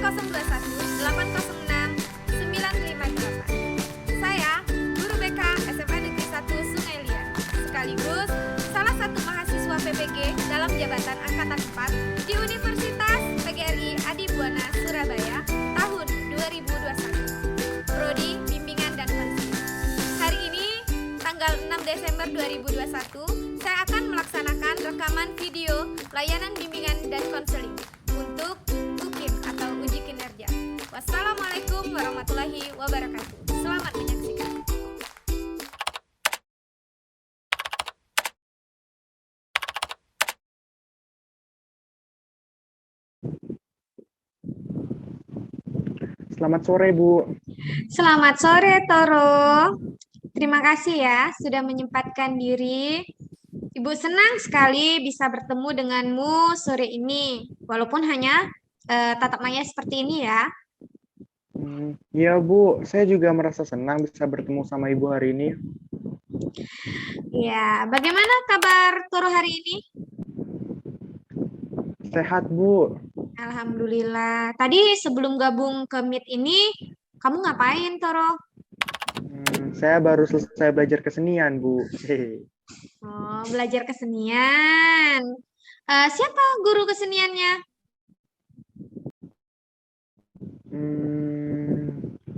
021 806 958. Saya, Guru BK SMA Negeri 1 Sungai Liat, sekaligus salah satu mahasiswa PPG dalam jabatan Angkatan 4 di Universitas PGRI Adi Buana, Surabaya, tahun 2021. Prodi Bimbingan dan Konseling. Hari ini, tanggal 6 Desember 2021, saya akan melaksanakan rekaman video layanan bimbingan dan konseling untuk UKIM atau uji kinerja. Wassalamualaikum warahmatullahi wabarakatuh. Selamat menyaksikan. Selamat sore, Bu. Selamat sore, Toro. Terima kasih ya sudah menyempatkan diri. Ibu senang sekali bisa bertemu denganmu sore ini, walaupun hanya tatap maya seperti ini ya. Iya, Bu. Saya juga merasa senang bisa bertemu sama Ibu hari ini. Ya, bagaimana kabar Toro hari ini? Sehat, Bu. Alhamdulillah. Tadi sebelum gabung ke Meet ini, kamu ngapain, Toro? Saya baru selesai belajar kesenian, Bu. Oh, belajar kesenian. Siapa guru keseniannya?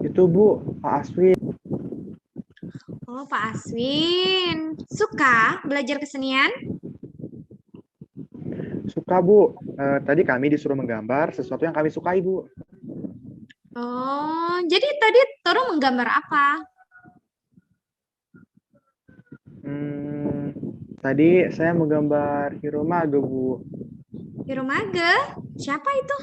Itu, Bu, Pak Aswin. Oh, Pak Aswin. Suka belajar kesenian? Suka, Bu. Tadi kami disuruh menggambar sesuatu yang kami sukai, Bu. Oh, jadi tadi Toro menggambar apa? Tadi saya menggambar Hiromage, Bu. Hiromage? Siapa itu?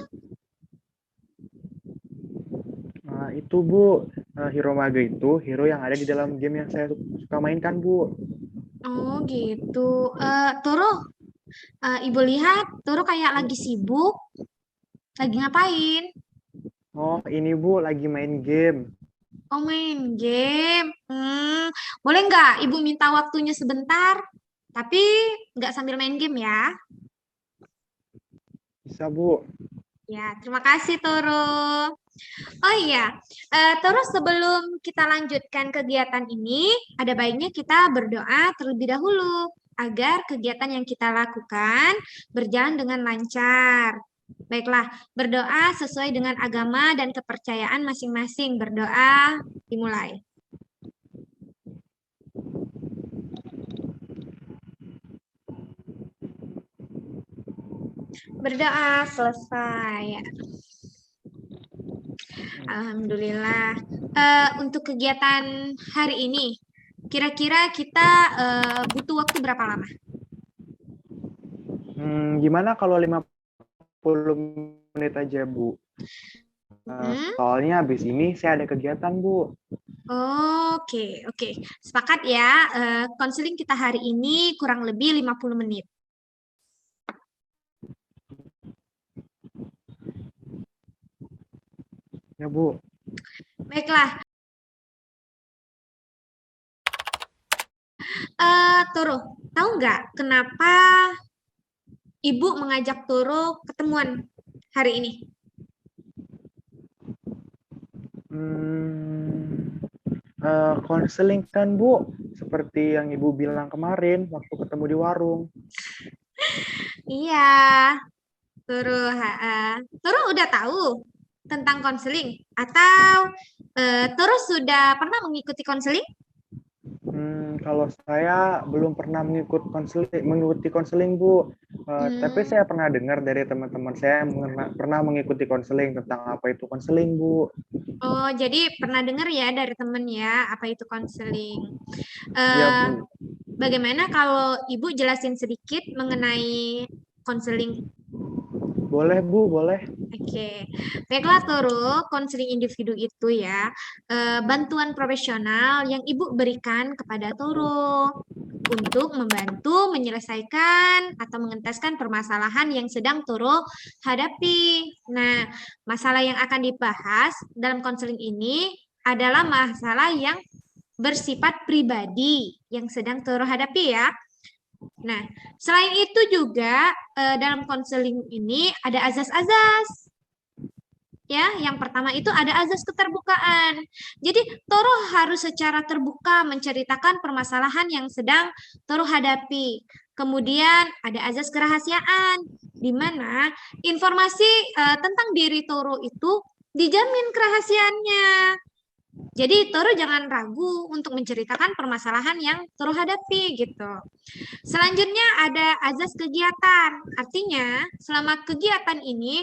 Itu, Bu. Hiromage itu hero yang ada di dalam game yang saya suka mainkan, Bu. Oh, gitu. Toro, Ibu lihat Toro kayak lagi sibuk. Lagi ngapain? Oh, ini, Bu, lagi main game. Oh, main game. Boleh nggak Ibu minta waktunya sebentar? Tapi nggak sambil main game ya. Bisa, Bu. Ya, terima kasih Toro. Oh iya, Toro sebelum kita lanjutkan kegiatan ini, ada baiknya kita berdoa terlebih dahulu agar kegiatan yang kita lakukan berjalan dengan lancar. Baiklah, berdoa sesuai dengan agama dan kepercayaan masing-masing. Berdoa dimulai. Berdoa selesai. Alhamdulillah. Untuk kegiatan hari ini, kira-kira kita butuh waktu berapa lama? Gimana kalau 50 menit aja, Bu? Soalnya habis ini saya ada kegiatan, Bu. Oke. Sepakat ya, konseling kita hari ini kurang lebih 50 menit. Ya, Bu. Baiklah. Toro, tahu nggak kenapa Ibu mengajak Toro ketemuan hari ini? Konseling kan, Bu. Seperti yang Ibu bilang kemarin waktu ketemu di warung. Iya, Toro udah tahu tentang konseling atau Toro sudah pernah mengikuti konseling? Kalau saya belum pernah mengikuti konseling, Bu. Tapi saya pernah dengar dari teman-teman saya yang pernah mengikuti konseling tentang apa itu konseling, Bu. Oh, jadi pernah dengar ya dari teman ya apa itu konseling. Iya, Bu. Bagaimana kalau Ibu jelasin sedikit mengenai konseling? Boleh, Bu, boleh. Oke, baiklah Toro, konseling individu itu ya, bantuan profesional yang Ibu berikan kepada Toro untuk membantu menyelesaikan atau mengentaskan permasalahan yang sedang Toro hadapi. Nah, masalah yang akan dibahas dalam konseling ini adalah masalah yang bersifat pribadi yang sedang Toro hadapi ya. Nah, selain itu juga dalam konseling ini ada azas-azas ya. Yang pertama itu ada azas keterbukaan. Jadi Toro harus secara terbuka menceritakan permasalahan yang sedang Toro hadapi. Kemudian ada azas kerahasiaan, di mana informasi tentang diri Toro itu dijamin kerahasiaannya. Jadi Toro jangan ragu untuk menceritakan permasalahan yang Toro hadapi gitu. Selanjutnya ada azas kegiatan. Artinya selama kegiatan ini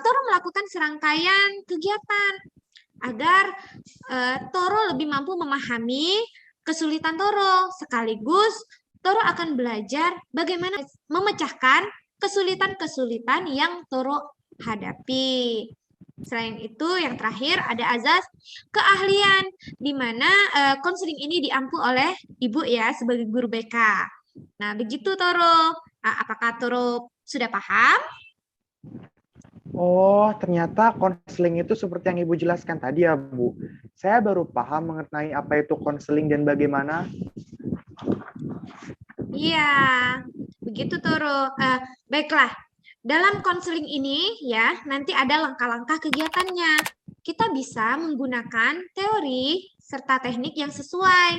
Toro melakukan serangkaian kegiatan agar Toro lebih mampu memahami kesulitan Toro. Sekaligus Toro akan belajar bagaimana memecahkan kesulitan-kesulitan yang Toro hadapi. Selain itu, yang terakhir ada azas keahlian, di mana konseling ini diampu oleh Ibu ya sebagai guru BK. Nah, begitu Toro. Apakah Toro sudah paham? Oh, ternyata konseling itu seperti yang Ibu jelaskan tadi ya, Bu. Saya baru paham mengenai apa itu konseling dan bagaimana. Iya, begitu Toro. Baiklah, dalam konseling ini ya, nanti ada langkah-langkah kegiatannya. Kita bisa menggunakan teori serta teknik yang sesuai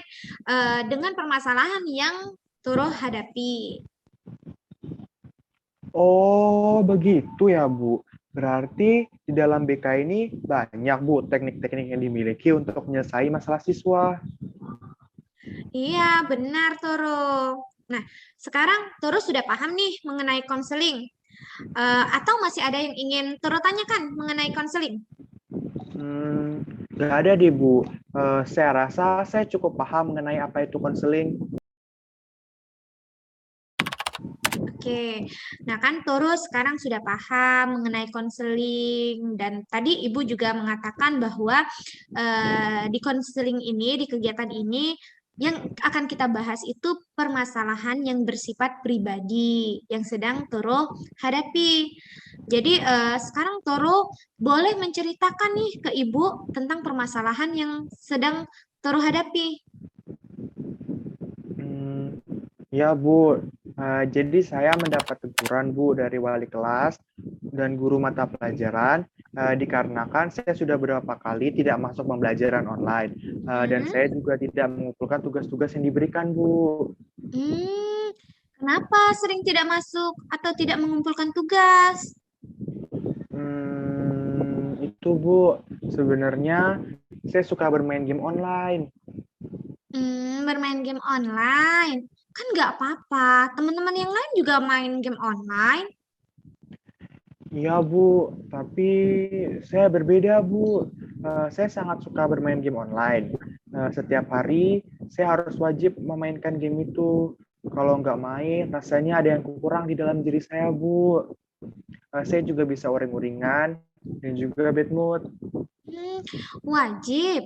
dengan permasalahan yang Toro hadapi. Oh, begitu ya, Bu. Berarti di dalam BK ini banyak, Bu, teknik-teknik yang dimiliki untuk menyelesaikan masalah siswa. Iya, benar Toro. Nah, sekarang Toro sudah paham nih mengenai konseling. Atau masih ada yang ingin Toro tanyakan mengenai konseling? Nggak ada deh, Bu. Saya rasa saya cukup paham mengenai apa itu konseling. Oke, nah kan Toro sekarang sudah paham mengenai konseling dan tadi Ibu juga mengatakan bahwa di konseling ini, di kegiatan ini yang akan kita bahas itu permasalahan yang bersifat pribadi yang sedang Toro hadapi. Jadi sekarang Toro boleh menceritakan nih ke Ibu tentang permasalahan yang sedang Toro hadapi. Ya, Bu. Jadi saya mendapat teguran, Bu, dari wali kelas dan guru mata pelajaran dikarenakan saya sudah beberapa kali tidak masuk pembelajaran online dan saya juga tidak mengumpulkan tugas-tugas yang diberikan, Bu. Kenapa sering tidak masuk atau tidak mengumpulkan tugas? Itu, Bu. Sebenarnya saya suka bermain game online. Bermain game online. Kan nggak apa-apa. Teman-teman yang lain juga main game online. Iya, Bu. Tapi saya berbeda, Bu. Saya sangat suka bermain game online. Setiap hari saya harus wajib memainkan game itu. Kalau nggak main, rasanya ada yang kurang di dalam diri saya, Bu. Saya juga bisa uring-uringan dan juga bad mood. Wajib.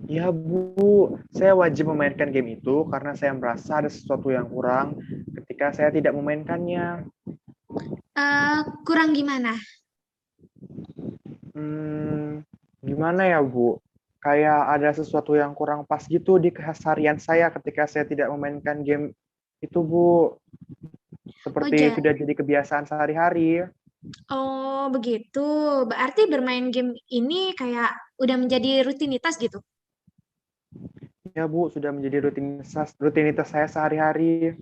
Ya, Bu, saya wajib memainkan game itu karena saya merasa ada sesuatu yang kurang ketika saya tidak memainkannya. Kurang gimana? Gimana ya, Bu? Kayak ada sesuatu yang kurang pas gitu di keseharian saya ketika saya tidak memainkan game itu, Bu. Seperti sudah jadi kebiasaan sehari-hari. Oh, begitu. Berarti bermain game ini kayak udah menjadi rutinitas gitu? Ya, Bu, sudah menjadi rutinitas saya sehari-hari.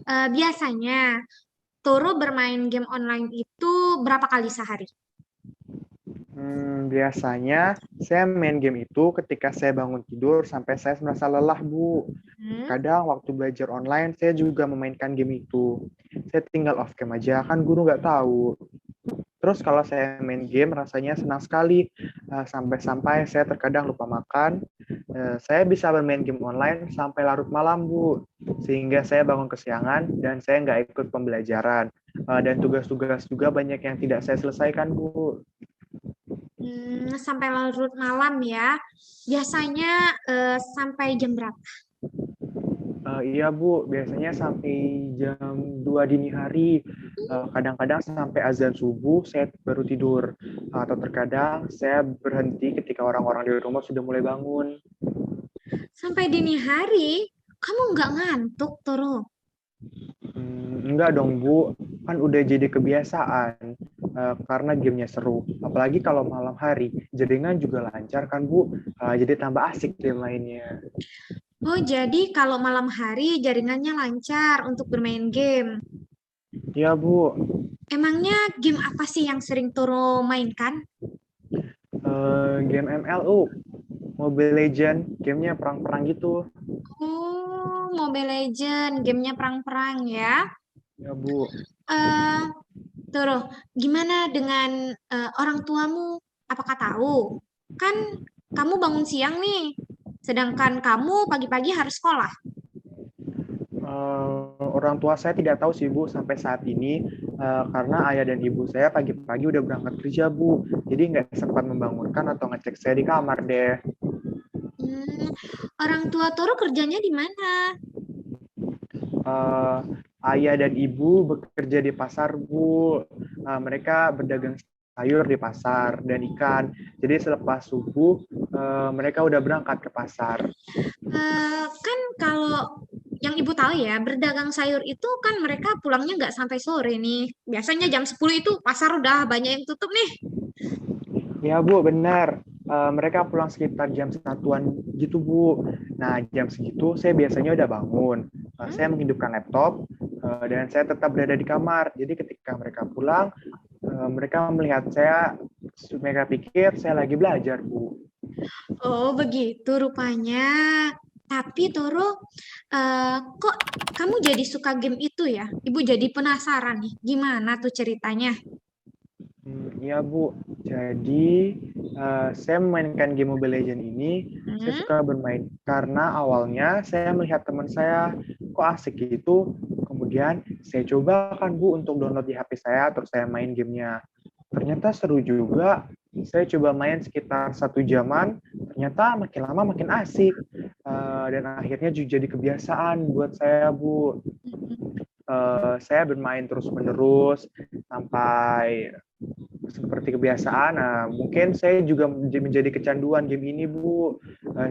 Biasanya, Toro bermain game online itu berapa kali sehari? Biasanya saya main game itu ketika saya bangun tidur sampai saya merasa lelah, Bu. Kadang waktu belajar online saya juga memainkan game itu. Saya tinggal off cam aja, kan guru nggak tahu. Terus kalau saya main game rasanya senang sekali, sampai-sampai saya terkadang lupa makan. Saya bisa bermain game online sampai larut malam, Bu. Sehingga saya bangun kesiangan dan saya nggak ikut pembelajaran. Dan tugas-tugas juga banyak yang tidak saya selesaikan, Bu. Sampai larut malam ya. Biasanya sampai jam berapa? Iya, Bu, biasanya sampai jam 2 dini hari. Kadang-kadang sampai azan subuh saya baru tidur. Atau terkadang saya berhenti ketika orang-orang di rumah sudah mulai bangun. Sampai dini hari? Kamu nggak ngantuk, Toro? Enggak dong, Bu. Kan udah jadi kebiasaan. karena gamenya seru. Apalagi kalau malam hari, jaringan juga lancar kan Bu, jadi tambah asik game mainnya. Oh, jadi kalau malam hari jaringannya lancar untuk bermain game. Ya Bu, Emangnya game apa sih yang sering Toro mainkan? game MLU, Mobile Legend, gamenya perang-perang gitu. Oh, Mobile Legend, gamenya perang-perang ya. Ya Bu. Eh, Toro, gimana dengan orang tuamu? Apakah tahu? Kan kamu bangun siang nih, sedangkan kamu pagi-pagi harus sekolah. Orang tua saya tidak tahu sih Bu sampai saat ini, karena ayah dan ibu saya pagi-pagi udah berangkat kerja Bu, jadi nggak sempat membangunkan atau ngecek saya di kamar deh. Hmm, orang tua Toro kerjanya di mana? Eh, Ayah dan ibu bekerja di pasar Bu. Mereka berdagang sayur di pasar dan ikan, jadi selepas subuh mereka udah berangkat ke pasar. Kan kalau yang ibu tahu ya, berdagang sayur itu kan mereka pulangnya nggak sampai sore nih. Biasanya jam 10 itu pasar udah banyak yang tutup nih. Ya Bu, benar. Mereka pulang sekitar jam satuan gitu Bu. Nah, jam segitu saya biasanya udah bangun. Saya menghidupkan laptop dan saya tetap berada di kamar. Jadi ketika mereka pulang, mereka melihat saya, mereka pikir saya lagi belajar Bu. Oh, begitu rupanya. Tapi Toro, kok kamu jadi suka game itu ya? Ibu jadi penasaran nih, gimana tuh ceritanya? Iya Bu, jadi saya memainkan game Mobile Legends ini, saya Hmm? suka bermain karena awalnya saya melihat teman saya kok asik gitu, kemudian saya coba kan Bu untuk download di HP saya, terus saya main gamenya. Ternyata seru juga, saya coba main sekitar 1 jaman, ternyata makin lama makin asik, dan akhirnya jadi kebiasaan buat saya Bu. Saya bermain terus-menerus sampai seperti kebiasaan. Nah, mungkin saya juga menjadi kecanduan game ini, Bu.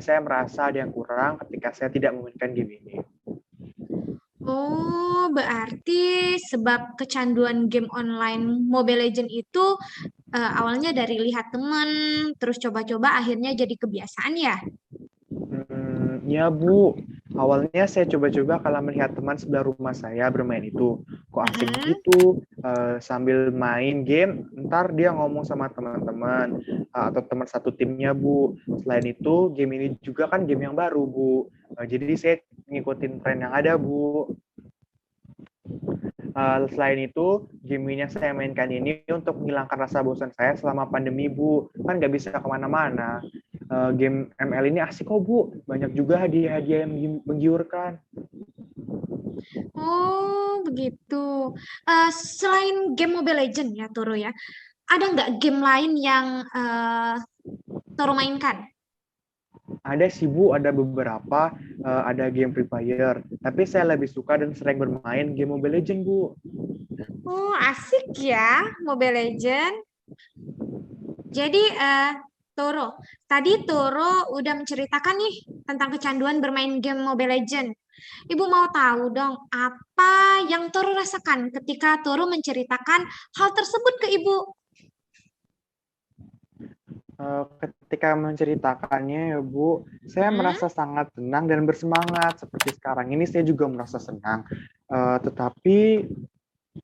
Saya merasa ada yang kurang ketika saya tidak memainkan game ini. Oh, berarti sebab kecanduan game online Mobile Legends itu awalnya dari lihat temen, terus coba-coba akhirnya jadi kebiasaan ya? Ya, Bu. Awalnya saya coba-coba kalau melihat teman sebelah rumah saya bermain itu. Kok asik Mm-mm. gitu, sambil main game, ntar dia ngomong sama teman-teman, atau teman satu timnya, Bu. Selain itu, game ini juga kan game yang baru, Bu. Jadi saya ngikutin tren yang ada, Bu. Selain itu, game yang saya mainkan ini untuk menghilangkan rasa bosan saya selama pandemi, Bu. Kan nggak bisa kemana-mana. Game ML ini asik kok, Bu. Banyak juga hadiah-hadiah yang menggiurkan. Oh, begitu. Selain game Mobile Legends ya, Toro ya, ada nggak game lain yang Toro mainkan? Ada sih, Bu, ada beberapa, ada game Free Fire. Tapi saya lebih suka dan sering bermain game Mobile Legends, Bu. Oh, asik ya, Mobile Legends. Jadi, Toro, tadi Toro udah menceritakan nih tentang kecanduan bermain game Mobile Legends. Ibu mau tahu dong, apa yang Toro rasakan ketika Toro menceritakan hal tersebut ke Ibu? Ketika menceritakannya ya Bu, saya Hmm? merasa sangat tenang dan bersemangat. Seperti sekarang ini saya juga merasa senang. Tetapi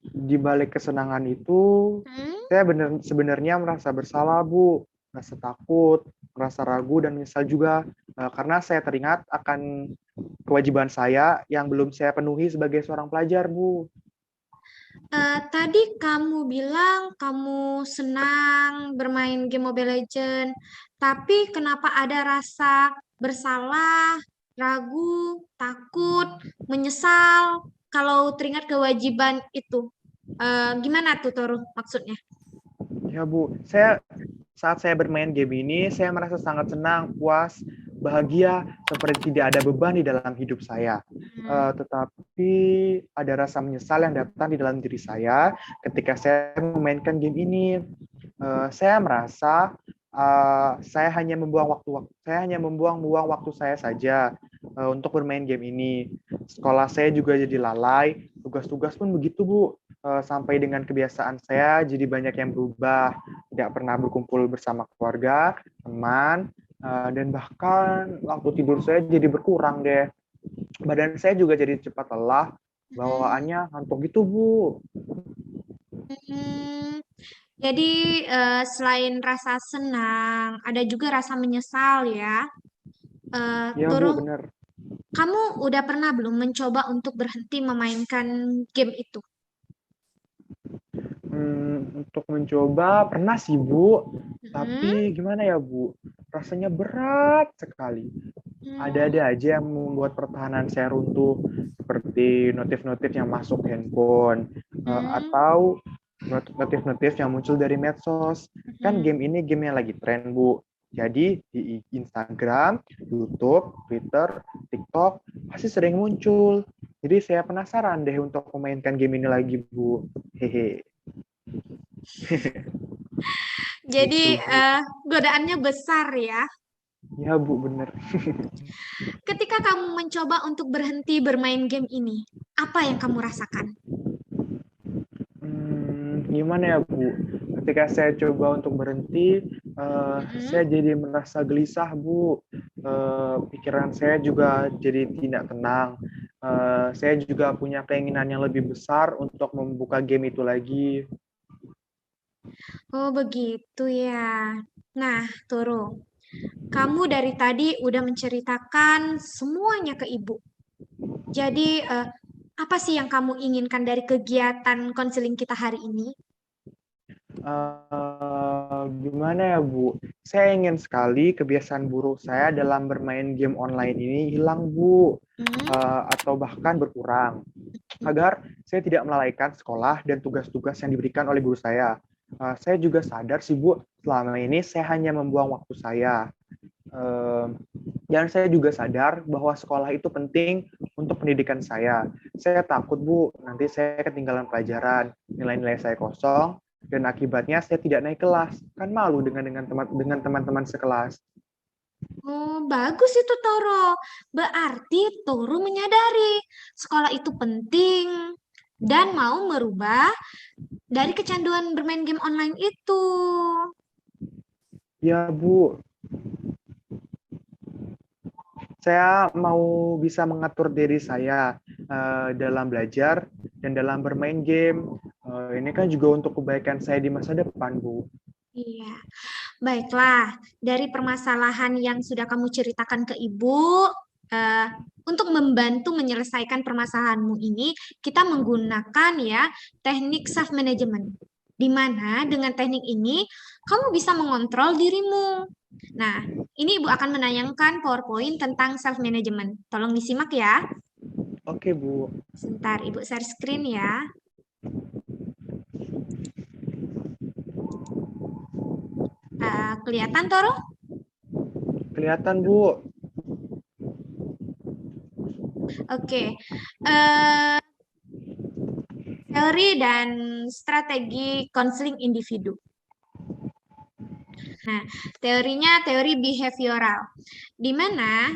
di balik kesenangan itu, Hmm? saya sebenarnya merasa bersalah Bu, merasa takut, merasa ragu dan menyesal juga, karena saya teringat akan kewajiban saya yang belum saya penuhi sebagai seorang pelajar Bu. Tadi kamu bilang kamu senang bermain game Mobile Legends, tapi kenapa ada rasa bersalah, ragu, takut, menyesal kalau teringat kewajiban itu? Gimana tuh Toru maksudnya? Ya Bu, saat saya bermain game ini, saya merasa sangat senang, puas, bahagia, seperti tidak ada beban di dalam hidup saya. Tetapi ada rasa menyesal yang datang di dalam diri saya ketika saya memainkan game ini. Saya merasa saya hanya membuang waktu saya saja untuk bermain game ini. Sekolah saya juga jadi lalai, tugas-tugas pun begitu Bu. sampai dengan kebiasaan saya jadi banyak yang berubah, tidak pernah berkumpul bersama keluarga, teman, dan bahkan waktu tidur saya jadi berkurang deh. Badan saya juga jadi cepat lelah, bawaannya ngantuk gitu, Bu. Hmm, jadi selain rasa senang, ada juga rasa menyesal ya. Ya, Bu, Turu, benar. kamu udah pernah belum mencoba untuk berhenti memainkan game itu? Untuk mencoba pernah sih, Bu. Hmm, Tapi gimana ya, Bu? Rasanya berat sekali. hmm, Ada-ada aja yang membuat pertahanan saya runtuh, seperti notif-notif yang masuk handphone, hmm, atau notif-notif yang muncul dari medsos. Kan hmm. game ini game yang lagi tren, Bu. Jadi di Instagram, YouTube, Twitter, TikTok pasti sering muncul. Jadi saya penasaran deh untuk memainkan game ini lagi, Bu. Hehe. Jadi Gitu, Bu. godaannya besar ya. Ya, Bu, bener. Ketika kamu mencoba untuk berhenti bermain game ini, apa yang kamu rasakan? Gimana ya, Bu? Ketika saya coba untuk berhenti, Hmm. saya jadi merasa gelisah, Bu. Pikiran saya juga jadi tidak tenang. Saya juga punya keinginan yang lebih besar untuk membuka game itu lagi. Oh, begitu ya. Nah, Toro, kamu dari tadi udah menceritakan semuanya ke Ibu. Jadi, apa sih yang kamu inginkan dari kegiatan konseling kita hari ini? Gimana ya, Bu? Saya ingin sekali kebiasaan buruk saya dalam bermain game online ini hilang, Bu. Hmm, Atau bahkan berkurang. Agar saya tidak melalaikan sekolah dan tugas-tugas yang diberikan oleh guru saya. Saya juga sadar sih, Bu, selama ini saya hanya membuang waktu saya. Dan saya juga sadar bahwa sekolah itu penting untuk pendidikan saya. Saya takut, Bu, nanti saya ketinggalan pelajaran, nilai-nilai saya kosong, dan akibatnya saya tidak naik kelas. Kan malu dengan teman-teman sekelas. Oh, bagus itu Toro. Berarti Toro menyadari sekolah itu penting dan mau merubah dari kecanduan bermain game online itu. Ya, Bu, saya mau bisa mengatur diri saya dalam belajar dan dalam bermain game. Ini kan juga untuk kebaikan saya di masa depan, Bu. Iya, baiklah. Dari permasalahan yang sudah kamu ceritakan ke Ibu, eh, untuk membantu menyelesaikan permasalahanmu ini, kita menggunakan ya teknik self management. Di mana dengan teknik ini kamu bisa mengontrol dirimu. Nah, ini Ibu akan menayangkan PowerPoint tentang self management. Tolong disimak ya. Oke, Bu. Sebentar, Ibu share screen ya. Kelihatan, Toro? Kelihatan, Bu. Oke. Eh, teori dan strategi konseling individu. Nah, teorinya teori behavioral, di mana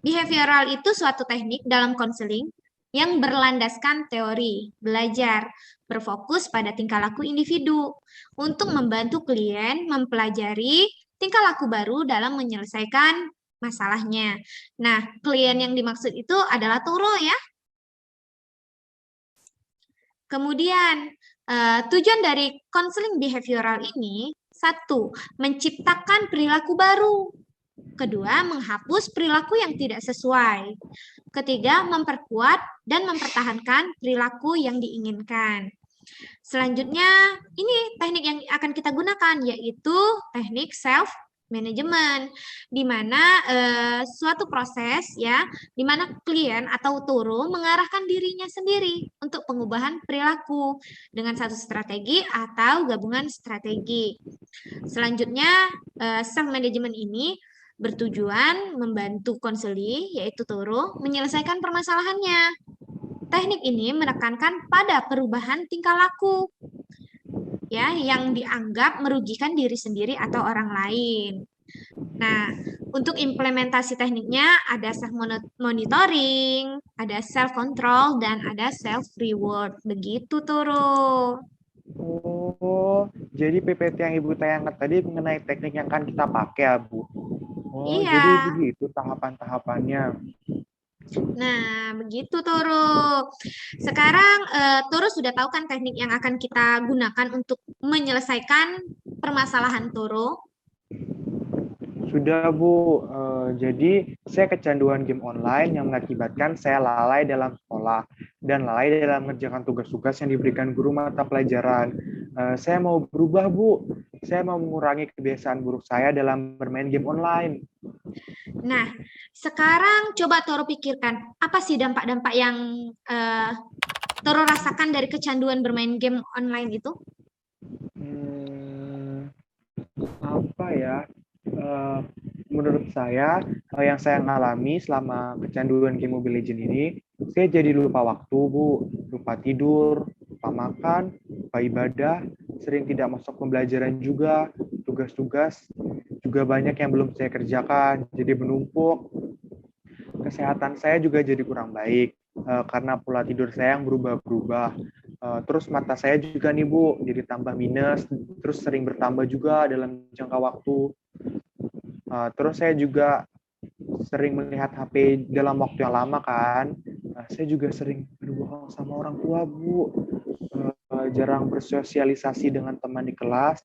behavioral itu suatu teknik dalam konseling yang berlandaskan teori, belajar, berfokus pada tingkah laku individu untuk membantu klien mempelajari tingkah laku baru dalam menyelesaikan masalahnya. Nah, klien yang dimaksud itu adalah Toro ya. Kemudian, tujuan dari konseling behavioral ini, satu, menciptakan perilaku baru. Kedua, menghapus perilaku yang tidak sesuai. Ketiga, memperkuat dan mempertahankan perilaku yang diinginkan. Selanjutnya, ini teknik yang akan kita gunakan, yaitu teknik self manajemen, di mana suatu proses ya, di mana klien atau Toro mengarahkan dirinya sendiri untuk pengubahan perilaku dengan satu strategi atau gabungan strategi. Selanjutnya, self management ini bertujuan membantu konseli, yaitu Toro, menyelesaikan permasalahannya. Teknik ini menekankan pada perubahan tingkah laku ya yang dianggap merugikan diri sendiri atau orang lain. Nah, untuk implementasi tekniknya ada self monitoring, ada self control, dan ada self reward. Begitu, Toro. Oh, jadi PPT yang Ibu tayangkan tadi mengenai teknik yang akan kita pakai ya, Bu. Oh, Iya. jadi begitu tahapan-tahapannya. Nah, begitu Toro. Sekarang Toro sudah tahu kan teknik yang akan kita gunakan untuk menyelesaikan permasalahan Toro? Sudah, Bu. Jadi, saya kecanduan game online yang mengakibatkan saya lalai dalam sekolah dan lalai dalam mengerjakan tugas-tugas yang diberikan guru mata pelajaran. Saya mau berubah, Bu. Saya mau mengurangi kebiasaan buruk saya dalam bermain game online. Nah, sekarang coba Toro pikirkan, apa sih dampak-dampak yang eh, Toro rasakan dari kecanduan bermain game online itu? Hmm, apa ya? Eh, Menurut saya, yang saya alami selama kecanduan game Mobile Legends ini, saya jadi lupa waktu, Bu. Lupa tidur, lupa makan, lupa ibadah, sering tidak masuk pembelajaran juga, tugas-tugas juga banyak yang belum saya kerjakan, jadi menumpuk. Kesehatan saya juga jadi kurang baik, karena pola tidur saya yang berubah-berubah. Terus mata saya juga nih Bu, jadi tambah minus, terus sering bertambah juga dalam jangka waktu. Terus saya juga sering melihat HP dalam waktu yang lama kan. Saya juga sering berbohong sama orang tua, Bu. Jarang bersosialisasi dengan teman di kelas,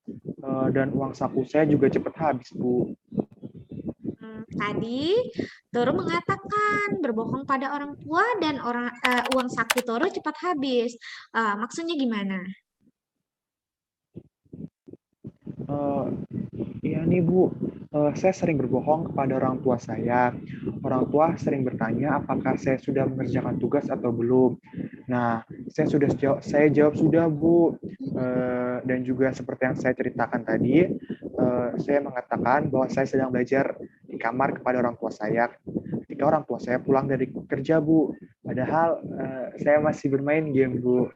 dan uang saku saya juga cepat habis, Bu. Tadi Toro mengatakan berbohong pada orang tua dan uang saku Toro cepat habis. Maksudnya gimana? Uh, Iya nih Bu, saya sering berbohong kepada orang tua saya. Orang tua sering bertanya apakah saya sudah mengerjakan tugas atau belum. Nah, saya jawab sudah Bu. Dan juga seperti yang saya ceritakan tadi, saya mengatakan bahwa saya sedang belajar di kamar kepada orang tua saya. Ketika orang tua saya pulang dari kerja Bu, padahal saya masih bermain game Bu.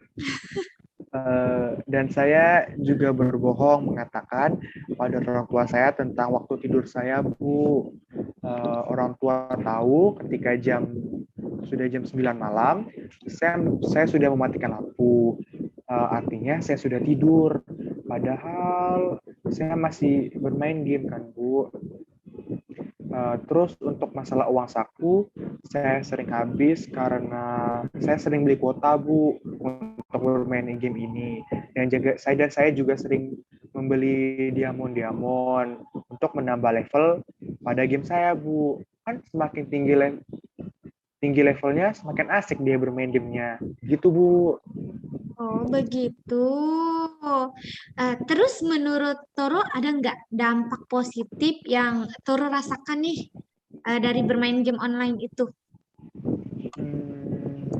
Dan saya juga berbohong mengatakan pada orang tua saya tentang waktu tidur saya, Bu. Orang tua tahu ketika sudah jam 9 malam, saya sudah mematikan lampu. Artinya saya sudah tidur. Padahal saya masih bermain game kan, Bu. Terus untuk masalah uang saku, saya sering habis karena saya sering beli kuota, Bu, untuk bermain game ini. Dan saya juga sering membeli diamond untuk menambah level pada game saya, Bu. Kan semakin tinggi levelnya, semakin asik dia bermain gamenya. Gitu, Bu. Oh, begitu. Terus menurut Toro ada nggak dampak positif yang Toro rasakan nih dari bermain game online itu? Hmm,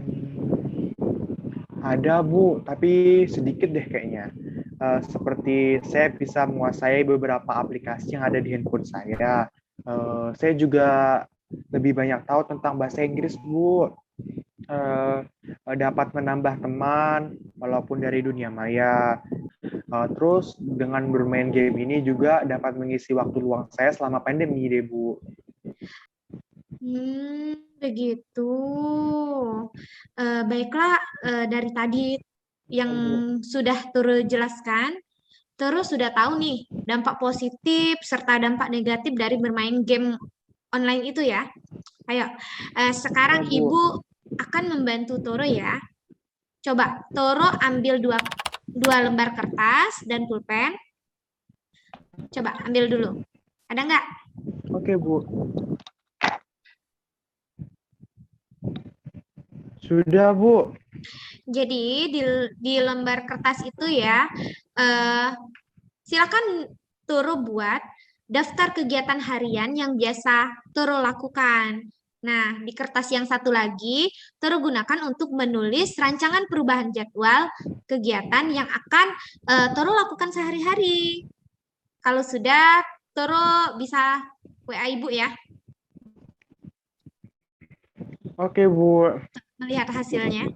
ada Bu, tapi sedikit deh kayaknya. Seperti saya bisa menguasai beberapa aplikasi yang ada di handphone saya. Saya juga lebih banyak tahu tentang bahasa Inggris Bu. Eh, Dapat menambah teman walaupun dari dunia maya. Terus dengan bermain game ini juga dapat mengisi waktu luang saya selama pandemi deh Bu. Begitu. Baiklah, dari tadi yang Bu. sudah Toro jelaskan, Toro sudah tahu nih dampak positif serta dampak negatif dari bermain game online itu ya. Ayo, Ya sekarang Bu. Ibu akan membantu Toro ya. Coba Toro ambil dua lembar kertas dan pulpen. Coba ambil dulu. Ada nggak? Oke Bu. Sudah Bu. Jadi di lembar kertas itu ya, silakan Toro buat daftar kegiatan harian yang biasa Toro lakukan. Nah, di kertas yang satu lagi, Toro gunakan untuk menulis rancangan perubahan jadwal kegiatan yang akan Toro lakukan sehari-hari. Kalau sudah, Toro bisa WA Ibu ya, Oke Bu. melihat hasilnya.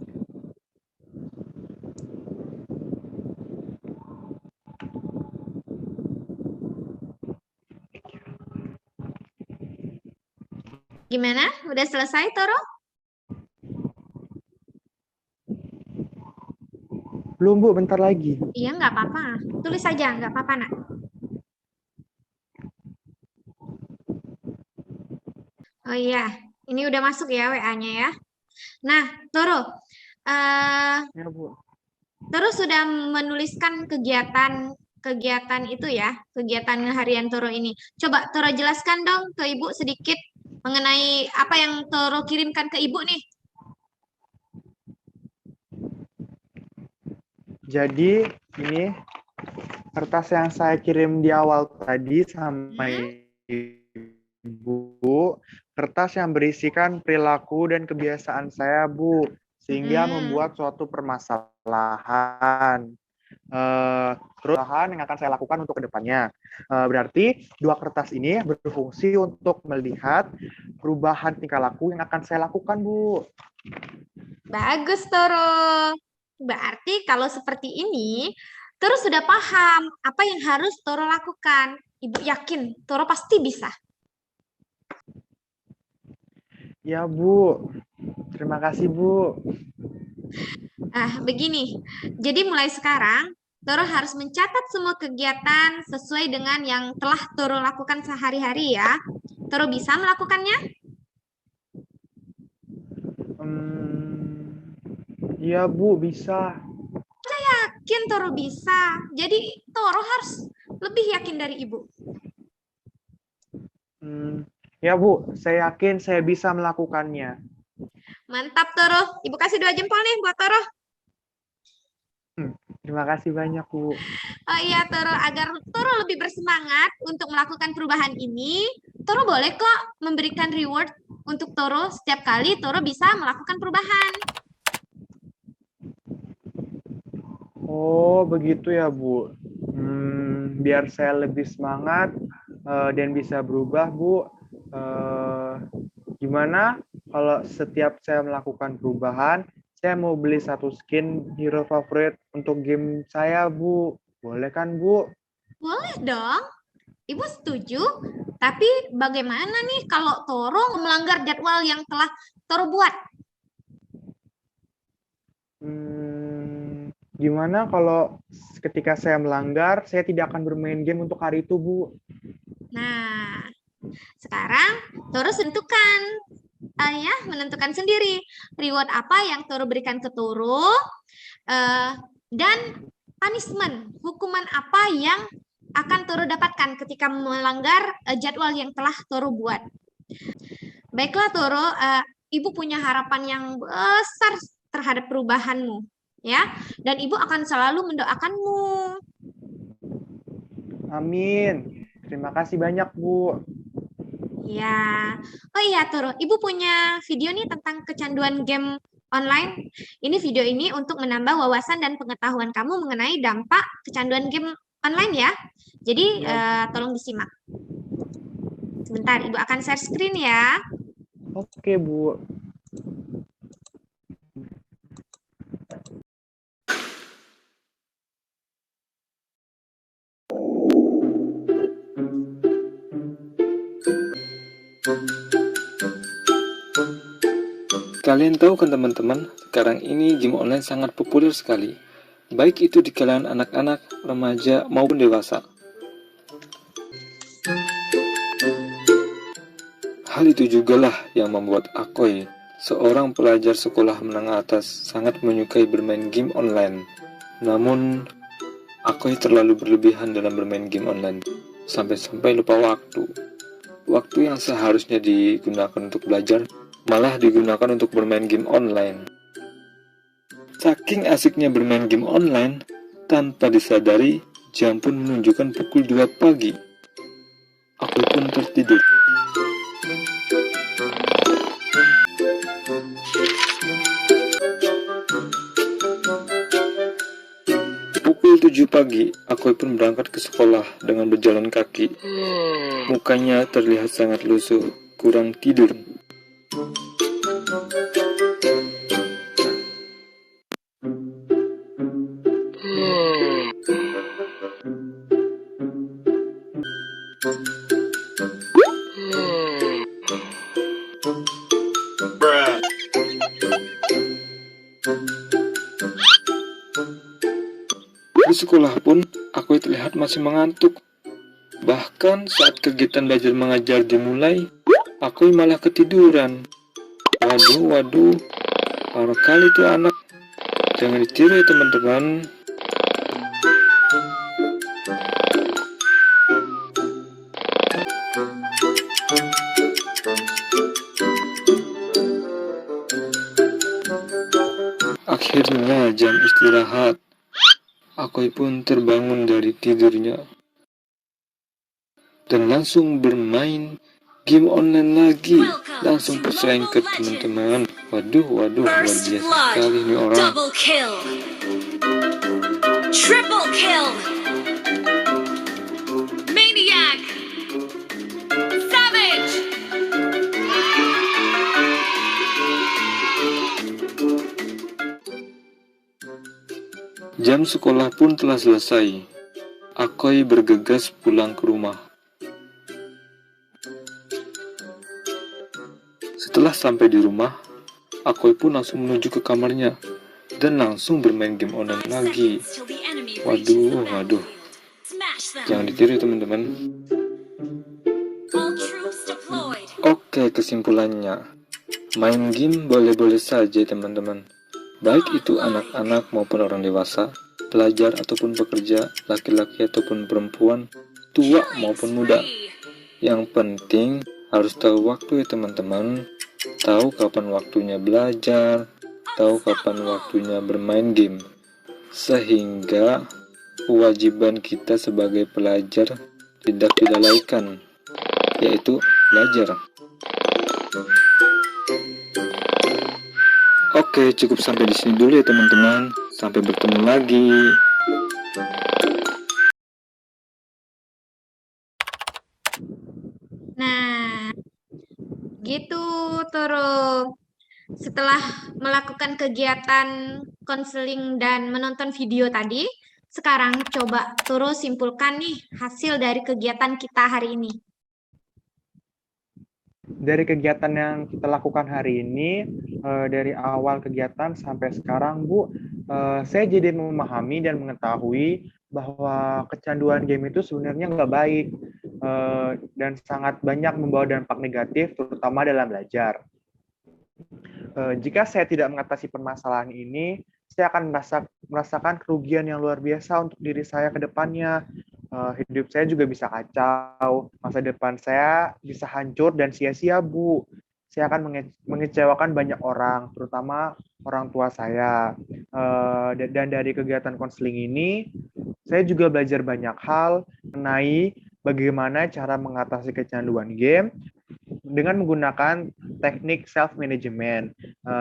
Gimana? Udah selesai, Toro? Belum Bu, bentar lagi. Iya, nggak apa-apa. Tulis saja, nggak apa-apa, Nak. Oh iya, ini udah masuk ya WA-nya ya. Nah, Toro, Ya Bu. Toro sudah menuliskan kegiatan itu ya, kegiatan harian Toro ini. Coba Toro jelaskan dong ke Ibu sedikit mengenai apa yang Toro kirimkan ke Ibu nih. Jadi ini kertas yang saya kirim di awal tadi sama Ibu, kertas yang berisikan perilaku dan kebiasaan saya, Bu, sehingga membuat suatu permasalahan. Terus yang akan saya lakukan untuk kedepannya. Berarti dua kertas ini berfungsi untuk melihat perubahan tingkah laku yang akan saya lakukan, Bu. Bagus, Toro. Berarti kalau seperti ini, Toro sudah paham apa yang harus Toro lakukan. Ibu yakin Toro pasti bisa. Ya, Bu. Terima kasih, Bu. Begini. Jadi mulai sekarang, Toro harus mencatat semua kegiatan sesuai dengan yang telah Toro lakukan sehari-hari ya. Toro bisa melakukannya? Iya, Bu, bisa. Yakin Toro bisa. Jadi Toro harus lebih yakin dari Ibu. Ya, Bu, saya yakin saya bisa melakukannya. Mantap, Toro. Ibu kasih 2 jempol nih buat Toro. Terima kasih banyak, Bu. Oh iya, Toro, agar Toro lebih bersemangat untuk melakukan perubahan ini, Toro boleh kok memberikan reward untuk Toro setiap kali Toro bisa melakukan perubahan. Oh, begitu ya, Bu. Biar saya lebih semangat dan bisa berubah, Bu. Gimana kalau setiap saya melakukan perubahan, saya mau beli satu skin hero favorit untuk game saya, Bu. Boleh kan, Bu? Boleh dong. Ibu setuju. Tapi bagaimana nih kalau Toro melanggar jadwal yang telah Toro buat? Gimana kalau ketika saya melanggar, saya tidak akan bermain game untuk hari itu, Bu? Nah, sekarang Toro menentukan sendiri reward apa yang Toro berikan ke Toro dan punishment, hukuman apa yang akan Toro dapatkan ketika melanggar jadwal yang telah Toro buat. Baiklah Toro, Ibu punya harapan yang besar terhadap perubahanmu, ya, dan Ibu akan selalu mendoakanmu. Amin. Terima kasih banyak, Bu. Ya, oh iya Toro, Ibu punya video nih tentang kecanduan game online. Ini video ini untuk menambah wawasan dan pengetahuan kamu mengenai dampak kecanduan game online ya. Jadi tolong disimak. Sebentar, Ibu akan share screen ya. Oke, Bu. Kalian tahu kan teman-teman, sekarang ini game online sangat populer sekali, baik itu di kalangan anak-anak, remaja, maupun dewasa. Hal itu jugalah yang membuat Akoy, seorang pelajar sekolah menengah atas, sangat menyukai bermain game online. Namun, Akoy terlalu berlebihan dalam bermain game online, sampai-sampai lupa waktu. Waktu yang seharusnya digunakan untuk belajar, malah digunakan untuk bermain game online. Saking asiknya bermain game online, tanpa disadari, jam pun menunjukkan pukul 2 pagi. Aku pun tertidur. Pukul 7 pagi, aku pun berangkat ke sekolah dengan berjalan kaki. Mukanya terlihat sangat lusuh, kurang tidur. Di sekolah pun, aku terlihat masih mengantuk. Bahkan saat kegiatan belajar mengajar dimulai, aku malah ketiduran. Waduh, parah kali tuh anak. Jangan ditiru ya teman-teman. Akhirnya jam istirahat. Aku pun terbangun dari tidurnya dan langsung bermain game online lagi. Langsung perselengket teman-teman. Waduh, luar biasa sekali ini orang. Double kill. Triple kill. Maniac. Savage. Jam sekolah pun telah selesai. Akoy bergegas pulang ke rumah. Setelah sampai di rumah, Akoy pun langsung menuju ke kamarnya dan langsung bermain game online lagi. Waduh. Jangan ditiru teman-teman. Oke, kesimpulannya. Main game boleh-boleh saja teman-teman. Baik itu anak-anak maupun orang dewasa, pelajar ataupun pekerja, laki-laki ataupun perempuan, tua maupun muda. Yang penting harus tahu waktu ya teman-teman. Tahu kapan waktunya belajar, tahu kapan waktunya bermain game. Sehingga kewajiban kita sebagai pelajar tidak dilalaikan, yaitu belajar. Oke, cukup sampai di sini dulu ya teman-teman. Sampai bertemu lagi. Nah, gitu Toro. Setelah melakukan kegiatan konseling dan menonton video tadi, sekarang coba Toro simpulkan nih hasil dari kegiatan kita hari ini. Dari kegiatan yang kita lakukan hari ini, dari awal kegiatan sampai sekarang, Bu, saya jadi memahami dan mengetahui bahwa kecanduan game itu sebenarnya nggak baik dan sangat banyak membawa dampak negatif, terutama dalam belajar. Jika saya tidak mengatasi permasalahan ini, saya akan merasakan kerugian yang luar biasa untuk diri saya ke depannya. Hidup saya juga bisa kacau, masa depan saya bisa hancur dan sia-sia, Bu. Saya akan mengecewakan banyak orang, terutama orang tua saya. Dan dari kegiatan konseling ini, saya juga belajar banyak hal mengenai bagaimana cara mengatasi kecanduan game dengan menggunakan teknik self-management,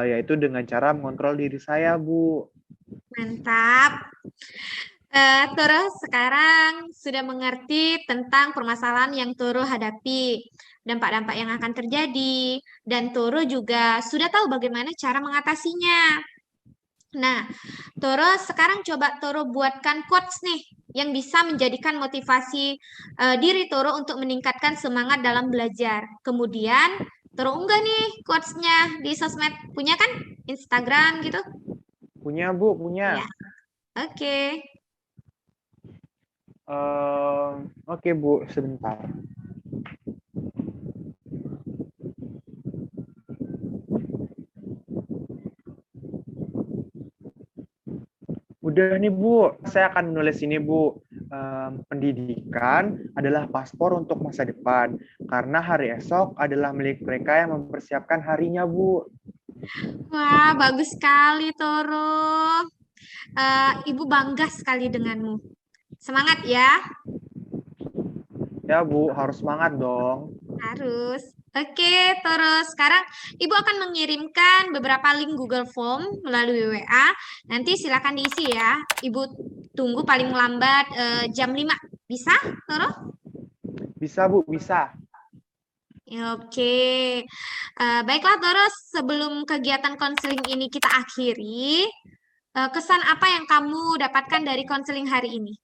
yaitu dengan cara mengontrol diri saya, Bu. Mantap. Toro sekarang sudah mengerti tentang permasalahan yang Toro hadapi, dampak-dampak yang akan terjadi, dan Toro juga sudah tahu bagaimana cara mengatasinya. Nah, Toro sekarang coba Toro buatkan quotes nih yang bisa menjadikan motivasi diri Toro untuk meningkatkan semangat dalam belajar. Kemudian Toro unggah nih quotes-nya di sosmed. Punya kan? Instagram gitu? Punya, Bu, punya. Ya. Oke. Oke, Bu, sebentar. Udah nih, Bu. Saya akan menulis ini, Bu. Pendidikan adalah paspor untuk masa depan, karena hari esok adalah milik mereka yang mempersiapkan harinya, Bu. Wah, bagus sekali, Toro. Ibu bangga sekali denganmu. Semangat ya. Ya, Bu, harus semangat dong. Harus. Oke, terus sekarang Ibu akan mengirimkan beberapa link Google Form melalui WA. Nanti silakan diisi ya. Ibu tunggu paling lambat jam 5. Bisa, Toro? Bisa, Bu, bisa. Oke. Baiklah, Toro. Sebelum kegiatan konseling ini kita akhiri, kesan apa yang kamu dapatkan dari konseling hari ini?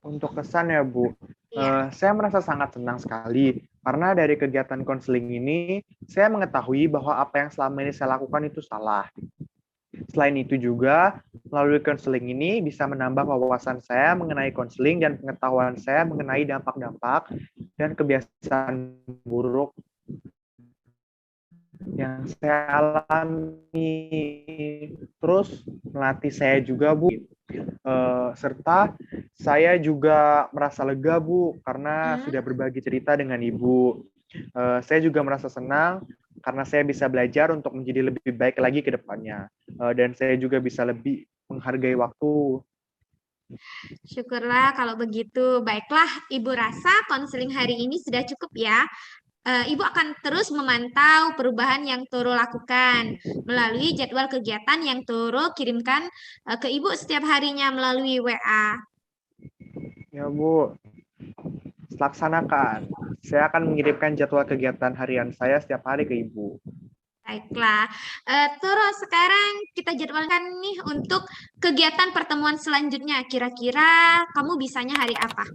Untuk kesan ya, Bu. Iya. Saya merasa sangat senang sekali Karena dari kegiatan konseling ini, saya mengetahui bahwa apa yang selama ini saya lakukan itu salah. Selain itu juga, melalui konseling ini bisa menambah wawasan saya mengenai konseling dan pengetahuan saya mengenai dampak-dampak dan kebiasaan buruk yang saya alami. Terus melatih saya juga, Bu. Serta saya juga merasa lega, Bu, karena sudah berbagi cerita dengan Ibu. Saya juga merasa senang karena saya bisa belajar untuk menjadi lebih baik lagi ke depannya. Dan saya juga bisa lebih menghargai waktu. Syukurlah kalau begitu. Baiklah, Ibu rasa konseling hari ini sudah cukup ya. Ibu akan terus memantau perubahan yang Toro lakukan melalui jadwal kegiatan yang Toro kirimkan ke Ibu setiap harinya melalui WA. Ya, Bu. Laksanakan. Saya akan mengirimkan jadwal kegiatan harian saya setiap hari ke Ibu. Baiklah, Toro sekarang kita jadwalkan nih untuk kegiatan pertemuan selanjutnya. Kira-kira kamu bisanya hari apa?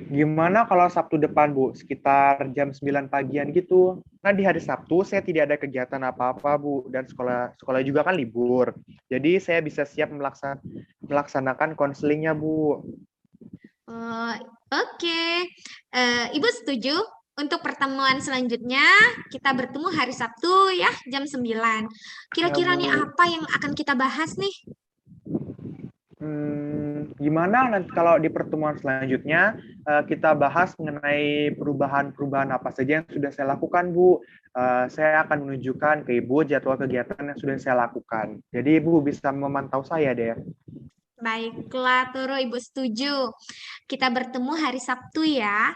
Gimana kalau Sabtu depan, Bu? Sekitar jam 9 pagian gitu. Nah, di hari Sabtu saya tidak ada kegiatan apa-apa, Bu. Dan sekolah juga kan libur. Jadi saya bisa siap melaksanakan konselingnya, Bu. Oke. Ibu setuju untuk pertemuan selanjutnya kita bertemu hari Sabtu ya jam 9. Kira-kira Ya, nih Bu. apa yang akan kita bahas nih? Gimana nanti kalau di pertemuan selanjutnya kita bahas mengenai perubahan-perubahan apa saja yang sudah saya lakukan, Bu. Saya akan menunjukkan ke Ibu jadwal kegiatan yang sudah saya lakukan. Jadi Ibu bisa memantau saya deh. Baiklah, Toro, Ibu setuju. Kita bertemu hari Sabtu ya.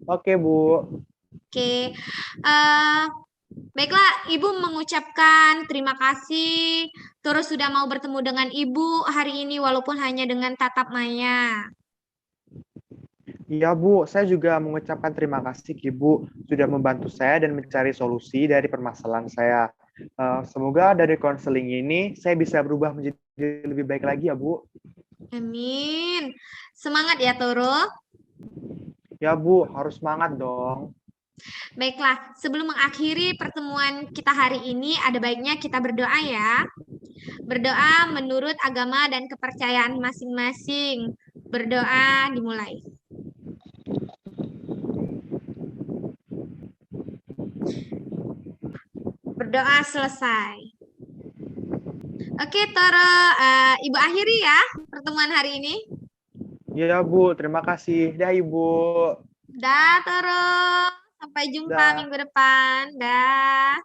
Oke, Bu. Oke. Baiklah, Ibu mengucapkan terima kasih. Toro sudah mau bertemu dengan Ibu hari ini walaupun hanya dengan tatap maya. Iya, Bu. Saya juga mengucapkan terima kasih ke Ibu sudah membantu saya dan mencari solusi dari permasalahan saya. Semoga dari konseling ini saya bisa berubah menjadi lebih baik lagi ya, Bu. Amin. Semangat ya, Toro. Ya, Bu. Harus semangat dong. Baiklah, sebelum mengakhiri pertemuan kita hari ini, ada baiknya kita berdoa ya. Berdoa menurut agama dan kepercayaan masing-masing. Berdoa dimulai. Berdoa selesai. Oke, Toro, Ibu akhiri ya pertemuan hari ini. Ya, Bu. Terima kasih. Dah, Ibu. Dah, Toro. Sampai jumpa Dah. minggu depan. Dah.